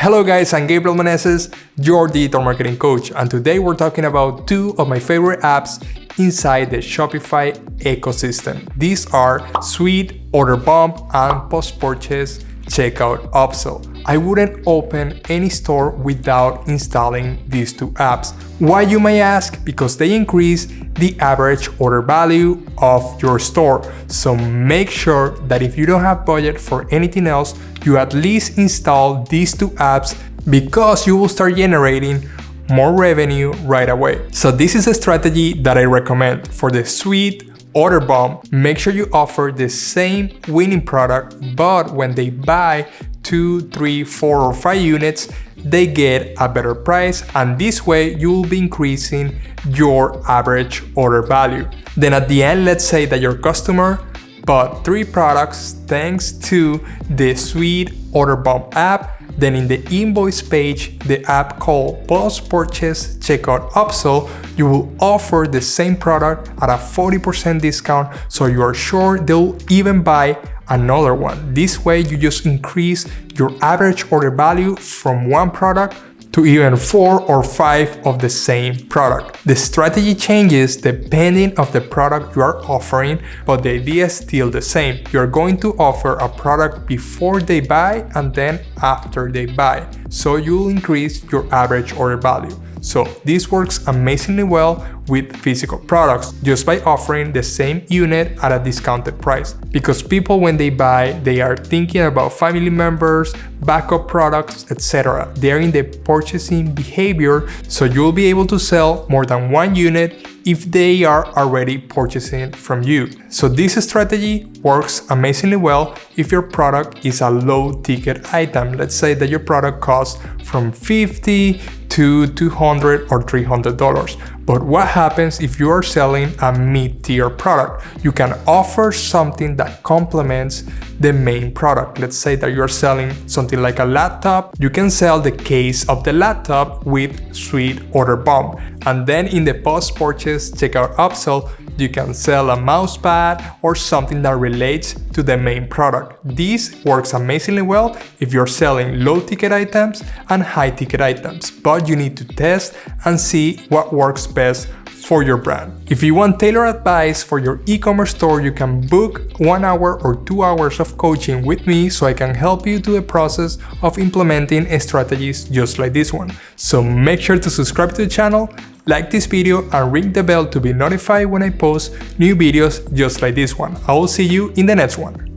Hello guys, I'm Gabriel.meneses, your digital marketing coach, and today we're talking about two of my favorite apps inside the Shopify ecosystem. These are Sweet Order Bump and post-purchase checkout Upsell. I wouldn't open any store without installing these two apps. Why, you may ask? Because they increase the average order value of your store. So make sure that if you don't have budget for anything else, you at least install these two apps because you will start generating more revenue right away. So this is a strategy that I recommend for the Sweet Order Bump. Make sure you offer the same winning product, but when they buy 2, 3, 4, or 5 units, they get a better price, and this way you will be increasing your average order value. Then at the end, let's say that your customer bought 3 products thanks to the Sweet Order Bump app. Then in the invoice page, the app called Post-Purchase Checkout Upsell, you will offer the same product at a 40% discount, so you are sure they'll even buy another one. This way you just increase your average order value from one product to even 4 or 5 of the same product. The strategy changes depending on the product you are offering, but the idea is still the same. You're going to offer a product before they buy and then after they buy, so you'll increase your average order value. So this works amazingly well with physical products, just by offering the same unit at a discounted price. Because people, when they buy, they are thinking about family members, backup products, etc. They're in the purchasing behavior, so you'll be able to sell more than one unit if they are already purchasing from you. So this strategy works amazingly well if your product is a low ticket item. Let's say that your product costs from $50 to $200 or $300. But what happens if you are selling a mid-tier product? You can offer something that complements the main product. Let's say that you're selling something like a laptop. You can sell the case of the laptop with Sweet Order Bump. And then in the post-purchase checkout upsell, you can sell a mouse pad or something that relates to the main product. This works amazingly well if you're selling low ticket items and high ticket items, but you need to test and see what works best for your brand. If you want tailored advice for your e-commerce store, you can book 1 hour or 2 hours of coaching with me so I can help you through the process of implementing strategies just like this one. So make sure to subscribe to the channel, like this video, and ring the bell to be notified when I post new videos just like this one. I will see you in the next one.